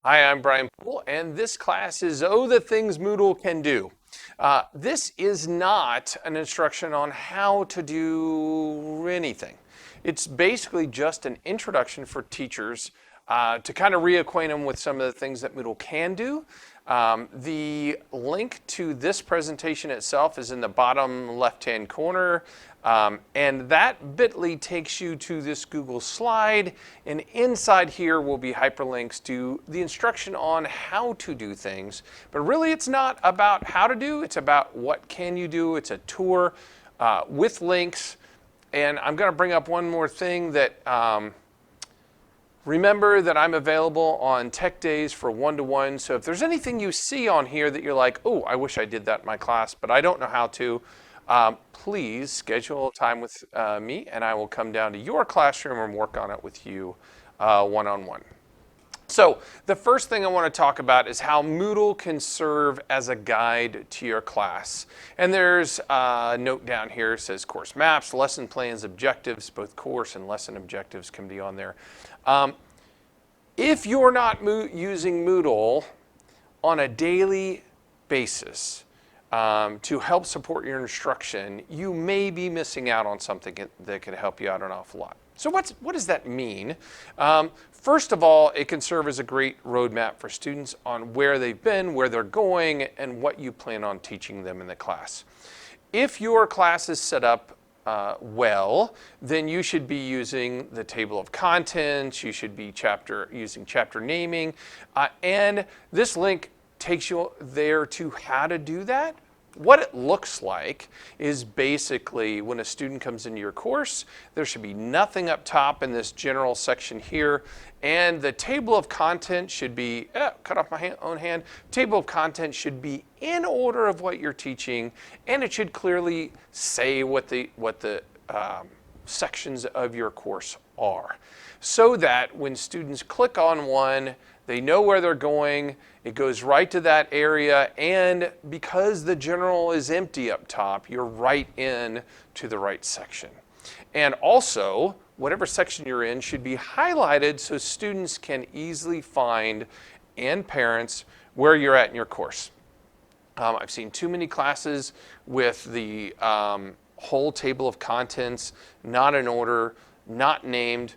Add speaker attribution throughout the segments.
Speaker 1: Hi, I'm Brian Poole, and this class is Oh, the Things Moodle Can Do. This is not an instruction on how to do anything. It's basically just an introduction for teachers to kind of reacquaint them with some of the things that Moodle can do. The link to this presentation itself is in the bottom left-hand corner. And that bit.ly takes you to this Google slide, and inside here will be hyperlinks to the instruction on how to do things. But really it's not about how to do, it's about what can you do. It's a tour with links. And I'm going to bring up one more thing that remember that I'm available on tech days for one-to-one. So if there's anything you see on here that you're like, oh, I wish I did that in my class, but I don't know how to, please schedule time with me and I will come down to your classroom and work on it with you one-on-one. So the first thing I want to talk about is how Moodle can serve as a guide to your class. And there's a note down here that says course maps, lesson plans, objectives, both course and lesson objectives can be on there. If you're not using Moodle on a daily basis to help support your instruction, you may be missing out on something that could help you out an awful lot. So what does that mean? First of all, it can serve as a great roadmap for students on where they've been, where they're going, and what you plan on teaching them in the class. If your class is set up well, then you should be using the table of contents, you should be using chapter naming, and this link takes you there to how to do that. What it looks like is basically when a student comes into your course, there should be nothing up top in this general section here, and the table of contents should be, cut off my own hand, table of contents should be in order of what you're teaching, and it should clearly say what the sections of your course are, so that when students click on one, they know where they're going, it goes right to that area, and because the general is empty up top, you're right in to the right section. And also, whatever section you're in should be highlighted so students can easily find, and parents, where you're at in your course. I've seen too many classes with the whole table of contents not in order, not named.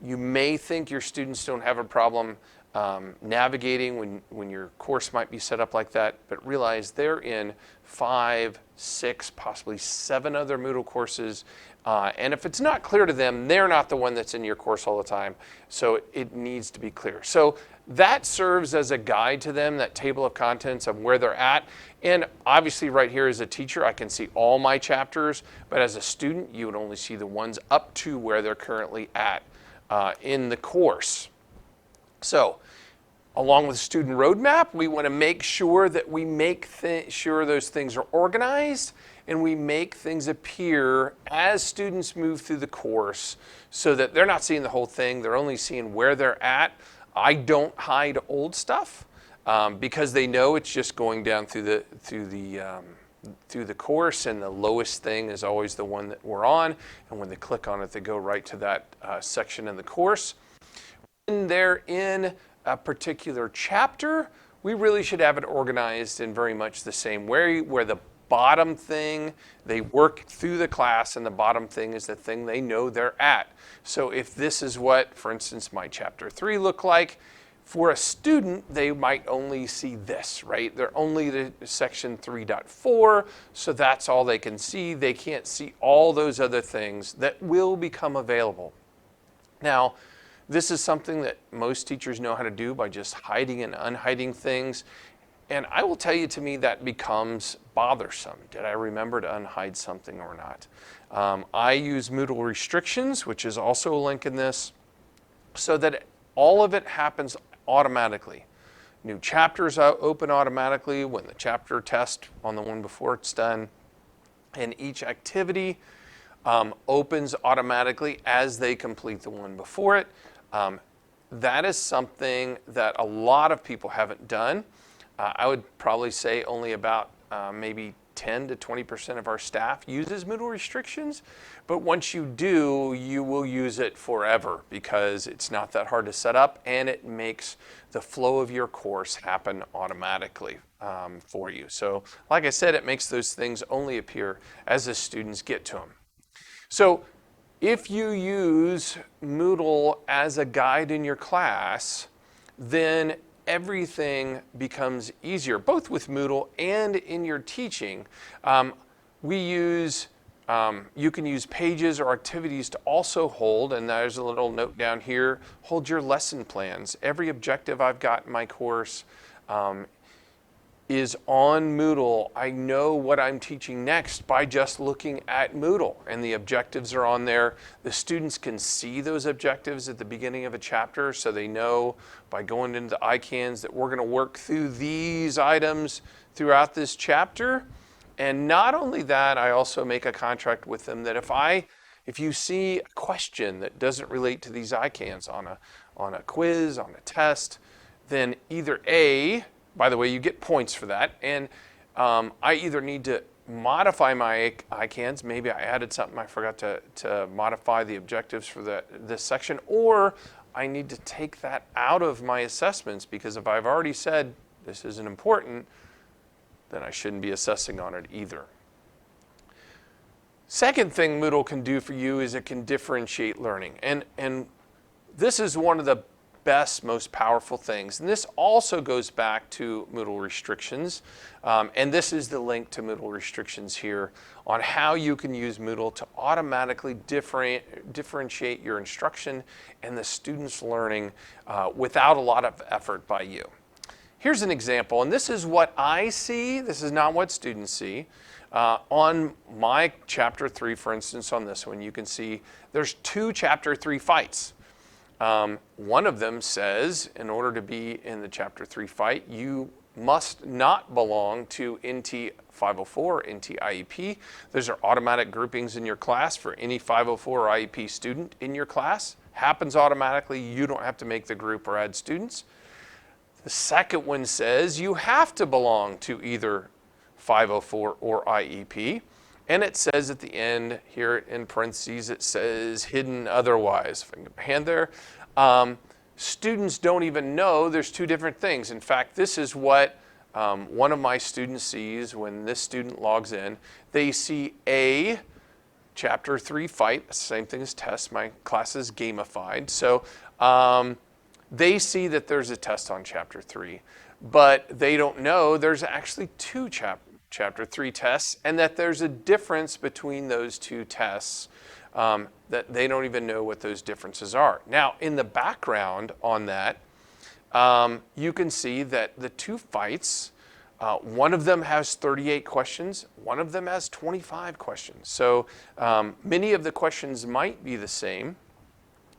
Speaker 1: You may think your students don't have a problem navigating when your course might be set up like that, but realize they're in 5, 6, possibly 7 other Moodle courses. And if it's not clear to them, they're not the one that's in your course all the time. So it needs to be clear. So that serves as a guide to them, that table of contents of where they're at. And obviously right here as a teacher, I can see all my chapters, but as a student, you would only see the ones up to where they're currently at in the course. So along with student roadmap, we want to make sure that we make sure those things are organized and we make things appear as students move through the course so that they're not seeing the whole thing, they're only seeing where they're at. I don't hide old stuff because they know it's just going down through the course, and the lowest thing is always the one that we're on, and when they click on it, they go right to that section in the course. When they're in a particular chapter, we really should have it organized in very much the same way, where the bottom thing, they work through the class, and the bottom thing is the thing they know they're at. So if this is what, for instance, my chapter 3 look like, for a student, they might only see this, right? They're only the section 3.4, so that's all they can see. They can't see all those other things that will become available. Now, this is something that most teachers know how to do by just hiding and unhiding things. And I will tell you, to me, that becomes bothersome. Did I remember to unhide something or not? I use Moodle restrictions, which is also a link in this, so that all of it happens automatically. New chapters open automatically when the chapter test on the one before it's done. And each activity opens automatically as they complete the one before it. That is something that a lot of people haven't done. I would probably say only about maybe 10 to 20% of our staff uses Moodle restrictions, but once you do, you will use it forever because it's not that hard to set up and it makes the flow of your course happen automatically for you. So like I said, it makes those things only appear as the students get to them. So if you use Moodle as a guide in your class, then everything becomes easier, both with Moodle and in your teaching. You can use pages or activities to also hold, and there's a little note down here, hold your lesson plans. Every objective I've got in my course is on Moodle. I know what I'm teaching next by just looking at Moodle, and the objectives are on there. The students can see those objectives at the beginning of a chapter, so they know by going into the icons that we're going to work through these items throughout this chapter. And not only that, I also make a contract with them that if you see a question that doesn't relate to these icons on a quiz, on a test, then either A, by the way, you get points for that, and I either need to modify my icons, maybe I added something, I forgot to modify the objectives for this section, or I need to take that out of my assessments, because if I've already said this isn't important, then I shouldn't be assessing on it either. Second thing Moodle can do for you is it can differentiate learning. And this is one of the best, most powerful things. And this also goes back to Moodle restrictions. And this is the link to Moodle restrictions here on how you can use Moodle to automatically differentiate your instruction and the student's learning without a lot of effort by you. Here's an example, and this is what I see. This is not what students see. On my chapter 3, for instance, on this one, you can see there's 2 chapter 3 fights. One of them says, in order to be in the chapter 3 fight, you must not belong to NT 504 or NT IEP. Those are automatic groupings in your class for any 504 or IEP student in your class. Happens automatically. You don't have to make the group or add students. The second one says you have to belong to either 504 or IEP. And it says at the end here in parentheses, it says hidden otherwise. If I can get my hand there. Students don't even know there's 2 different things. In fact, this is what one of my students sees when this student logs in. They see a chapter 3 fight, same thing as test. My class is gamified. So they see that there's a test on chapter 3, but they don't know there's actually 2 chapter 3 tests, and that there's a difference between those 2 tests, that they don't even know what those differences are. Now, in the background on that, you can see that the 2 fights, one of them has 38 questions, one of them has 25 questions. So many of the questions might be the same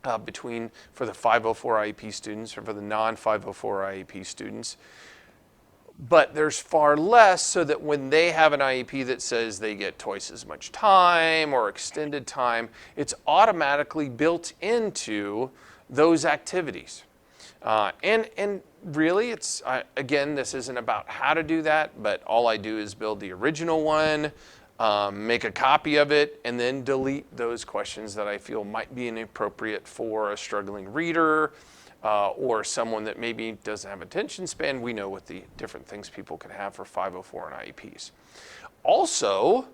Speaker 1: for the 504 IEP students or for the non-504 IEP students. But there's far less, so that when they have an IEP that says they get twice as much time or extended time, it's automatically built into those activities. And really, it's again, this isn't about how to do that, but all I do is build the original one, make a copy of it, and then delete those questions that I feel might be inappropriate for a struggling reader or someone that maybe doesn't have attention span. We know what the different things people can have for 504 and IEPs. Also,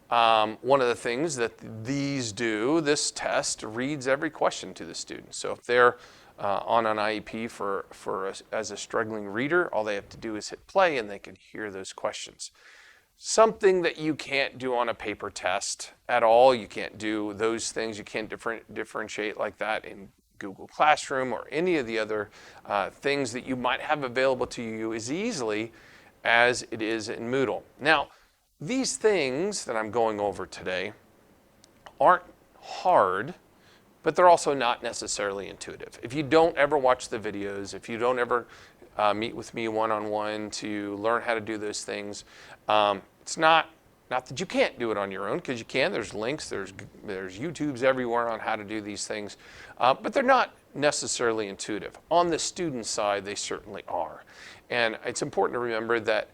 Speaker 1: one of the things that these do, this test reads every question to the student. So if they're on an IEP as a struggling reader, all they have to do is hit play and they can hear those questions. Something that you can't do on a paper test at all. You can't do those things. You can't differentiate like that in Google Classroom or any of the other things that you might have available to you as easily as it is in Moodle. Now, these things that I'm going over today aren't hard, but they're also not necessarily intuitive. If you don't ever watch the videos, if you don't ever meet with me one-on-one to learn how to do those things, it's not that you can't do it on your own, because you can. There's links, there's YouTubes everywhere on how to do these things, but they're not necessarily intuitive. On the student side, they certainly are. And it's important to remember that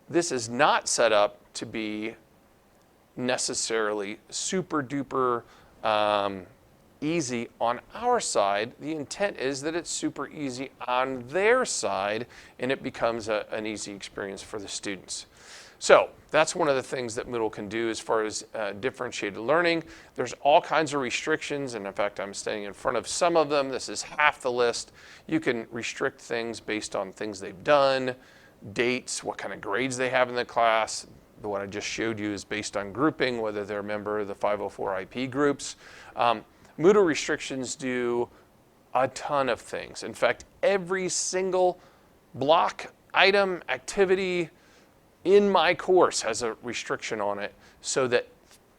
Speaker 1: this is not set up to be necessarily super duper easy on our side. The intent is that it's super easy on their side, and it becomes an easy experience for the students. So that's one of the things that Moodle can do as far as differentiated learning. There's all kinds of restrictions, and in fact, I'm standing in front of some of them. This is half the list. You can restrict things based on things they've done, dates, what kind of grades they have in the class. The one I just showed you is based on grouping, whether they're a member of the 504 IP groups. Moodle restrictions do a ton of things. In fact, every single block, item, activity in my course has a restriction on it so that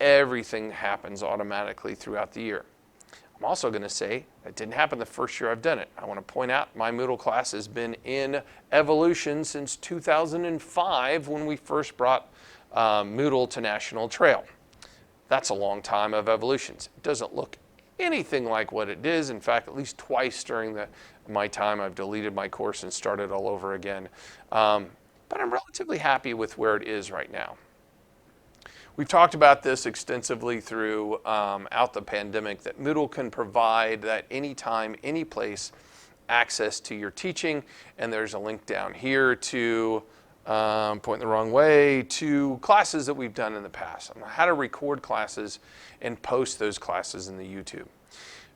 Speaker 1: everything happens automatically throughout the year. I'm also going to say it didn't happen the first year I've done it. I want to point out my Moodle class has been in evolution since 2005 when we first brought Moodle to National Trail. That's a long time of evolutions. It doesn't look anything like what it is. In fact, at least twice during my time, I've deleted my course and started all over again. But I'm relatively happy with where it is right now. We've talked about this extensively throughout the pandemic, that Moodle can provide that anytime, any place access to your teaching. And there's a link down here to, pointing the wrong way, to classes that we've done in the past on how to record classes and post those classes in the YouTube.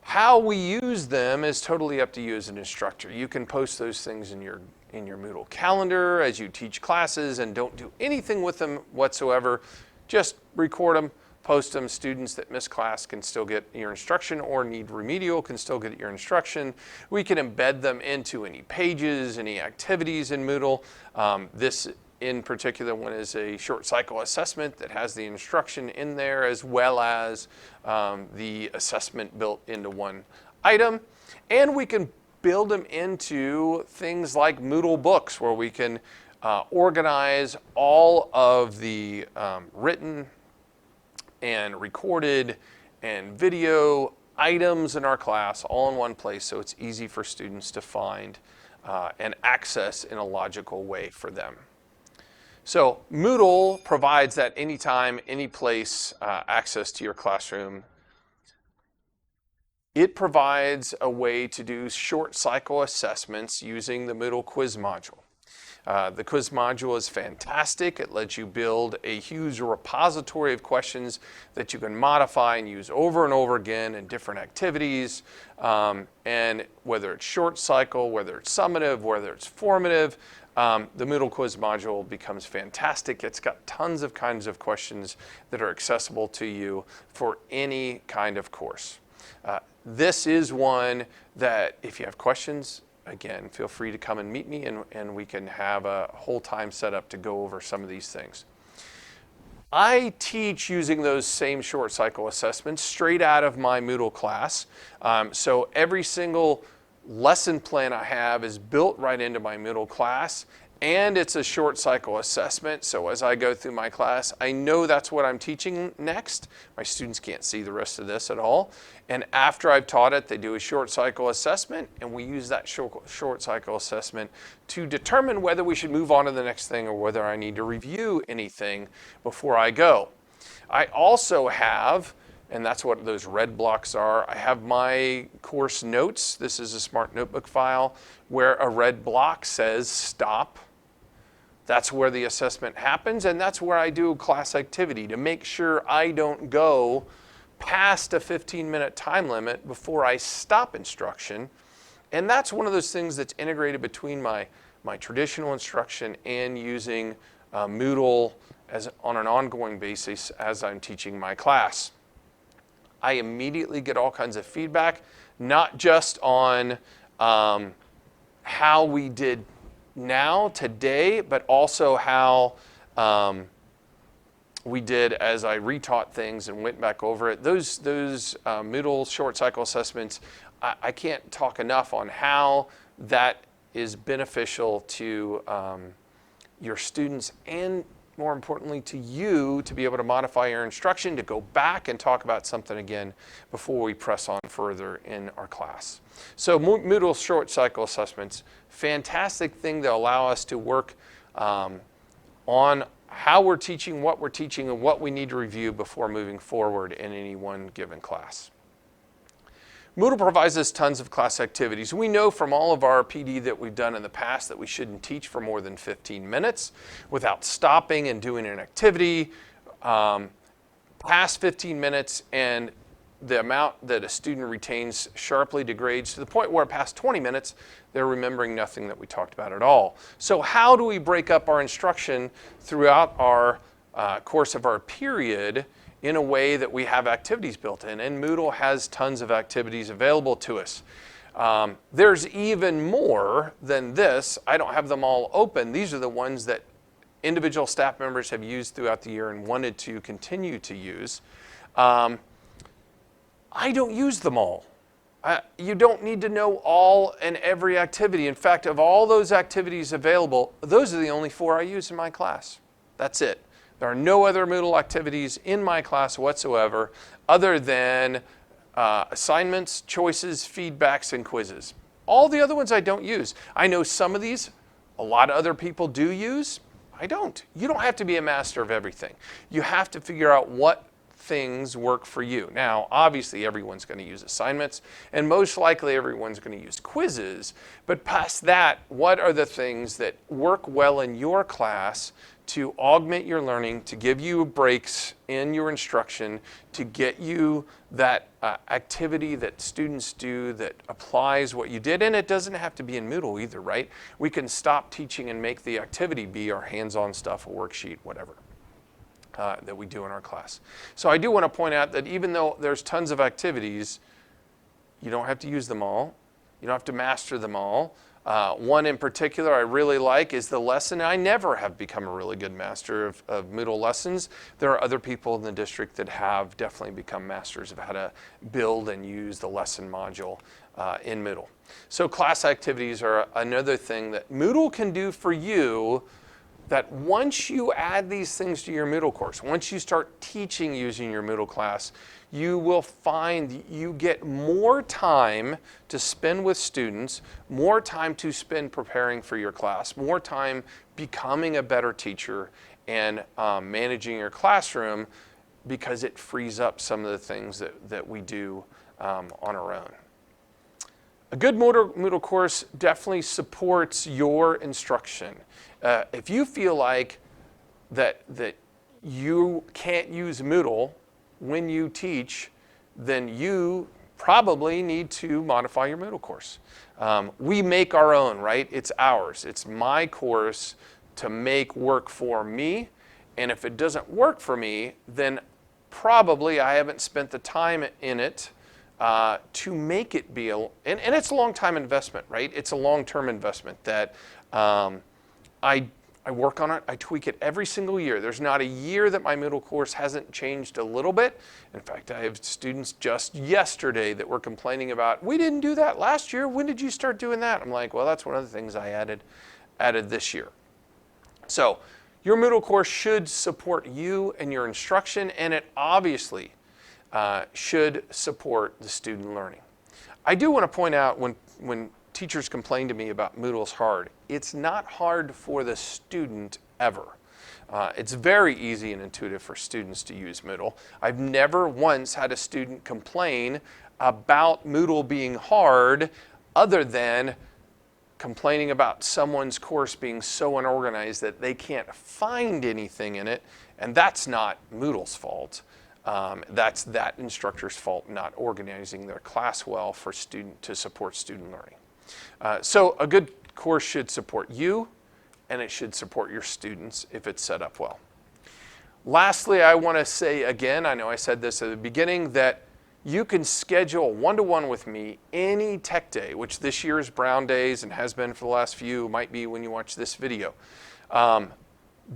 Speaker 1: How we use them is totally up to you as an instructor. You can post those things in your Moodle calendar as you teach classes and don't do anything with them whatsoever. Just record them, post them. Students that miss class can still get your instruction, or need remedial can still get your instruction. We can embed them into any pages, any activities in Moodle. This in particular one is a short cycle assessment that has the instruction in there, as well as the assessment built into one item. And we can build them into things like Moodle books, where we can organize all of the written and recorded and video items in our class all in one place, so it's easy for students to find and access in a logical way for them. So Moodle provides that anytime, any place access to your classroom. It provides a way to do short cycle assessments using the Moodle quiz module. The quiz module is fantastic. It lets you build a huge repository of questions that you can modify and use over and over again in different activities. And whether it's short cycle, whether it's summative, whether it's formative, the Moodle quiz module becomes fantastic. It's got tons of kinds of questions that are accessible to you for any kind of course. This is one that if you have questions, again, feel free to come and meet me, and we can have a whole time set up to go over some of these things. I teach using those same short cycle assessments straight out of my Moodle class. So every single lesson plan I have is built right into my Moodle class, and it's a short cycle assessment. So as I go through my class, I know that's what I'm teaching next. My students can't see the rest of this at all. And after I've taught it, they do a short cycle assessment, and we use that short cycle assessment to determine whether we should move on to the next thing or whether I need to review anything before I go. I also have, and that's what those red blocks are, I have my course notes. This is a Smart Notebook file where a red block says stop. That's where the assessment happens, and that's where I do a class activity to make sure I don't go past a 15-minute time limit before I stop instruction. And that's one of those things that's integrated between my traditional instruction and using Moodle on an ongoing basis as I'm teaching my class. I immediately get all kinds of feedback, not just on how we did today, but also how we did as I retaught things and went back over it. Those Moodle short cycle assessments, I can't talk enough on how that is beneficial to your students, and more importantly to you, to be able to modify your instruction, to go back and talk about something again before we press on further in our class. So Moodle short cycle assessments, fantastic thing to allow us to work on how we're teaching, and what we need to review before moving forward in any one given class. Moodle provides us tons of class activities. We know from all of our PD that we've done in the past that we shouldn't teach for more than 15 minutes without stopping and doing an activity. Past 15 minutes and the amount that a student retains sharply degrades to the point where past 20 minutes, they're remembering nothing that we talked about at all. So how do we break up our instruction throughout our course of our period in a way that we have activities built in? And Moodle has tons of activities available to us. There's even more than this. I don't have them all open. These are the ones that individual staff members have used throughout the year and wanted to continue to use. I don't use them all. You don't need to know all and every activity. In fact, of all those activities available, those are the only 4 I use in my class. That's it. There are no other Moodle activities in my class whatsoever other than assignments, choices, feedbacks, and quizzes. All the other ones I don't use. I know some of these a lot of other people do use. I don't. You don't have to be a master of everything. You have to figure out what things work for you. Now, obviously, everyone's going to use assignments, and most likely everyone's going to use quizzes. But past that, what are the things that work well in your class to augment your learning, to give you breaks in your instruction, to get you that activity that students do that applies what you did? And it doesn't have to be in Moodle either, right? We can stop teaching and make the activity be our hands-on stuff, a worksheet, whatever. That we do in our class. So I do want to point out that even though there's tons of activities, you don't have to use them all. You don't have to master them all. One in particular I really like is the lesson. I never have become a really good master of Moodle lessons. There are other people in the district that have definitely become masters of how to build and use the lesson module in Moodle. So class activities are another thing that Moodle can do for you, that once you add these things to your Moodle course, once you start teaching using your Moodle class, you will find you get more time to spend with students, more time to spend preparing for your class, more time becoming a better teacher and managing your classroom, because it frees up some of the things that we do on our own. A good Moodle course definitely supports your instruction. If you feel like that you can't use Moodle when you teach, then you probably need to modify your Moodle course. We make our own, right? It's ours. It's my course to make work for me. And if it doesn't work for me, then probably I haven't spent the time in it to make it be and it's a long-time investment, right? It's a long-term investment that I work on it. I tweak it every single year. There's not a year that my Moodle course hasn't changed a little bit. In fact, I have students just yesterday that were complaining about, we didn't do that last year. When did you start doing that? I'm like, well, that's one of the things I added this year. So your Moodle course should support you and your instruction, and it obviously should support the student learning. I do want to point out when teachers complain to me about Moodle's hard, it's not hard for the student ever. It's very easy and intuitive for students to use Moodle. I've never once had a student complain about Moodle being hard other than complaining about someone's course being so unorganized that they can't find anything in it, and that's not Moodle's fault. That's that instructor's fault, not organizing their class well to support student learning. So a good course should support you, and it should support your students if it's set up well. Lastly, I want to say again, I know I said this at the beginning, that you can schedule one-to-one with me any tech day, which this year is Brown Days and has been for the last few, might be when you watch this video.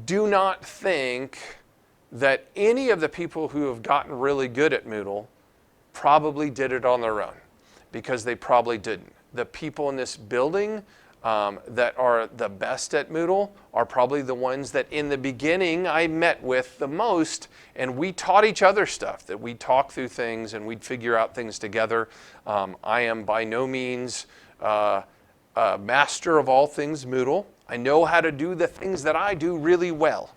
Speaker 1: Do not think that any of the people who have gotten really good at Moodle probably did it on their own, because they probably didn't. The people in this building that are the best at Moodle are probably the ones that in the beginning I met with the most, and we taught each other stuff, that we'd talk through things and we'd figure out things together. I am by no means a master of all things Moodle. I know how to do the things that I do really well.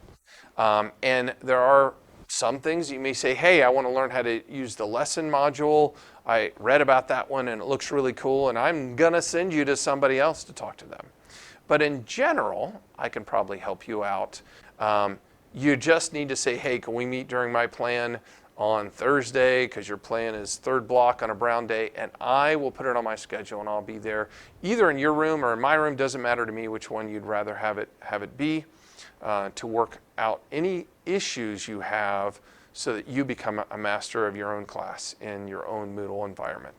Speaker 1: And there are some things you may say, hey, I want to learn how to use the lesson module. I read about that one and it looks really cool, and I'm going to send you to somebody else to talk to them. But in general, I can probably help you out. You just need to say, hey, can we meet during my plan on Thursday, because your plan is third block on a brown day, and I will put it on my schedule and I'll be there either in your room or in my room. Doesn't matter to me which one you'd rather have it be, to work out any issues you have so that you become a master of your own class in your own Moodle environment.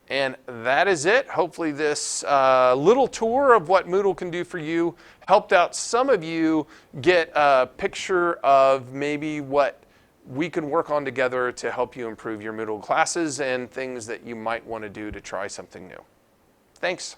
Speaker 1: And that is it. Hopefully this little tour of what Moodle can do for you helped out some of you get a picture of maybe what we can work on together to help you improve your Moodle classes and things that you might want to do to try something new. Thanks.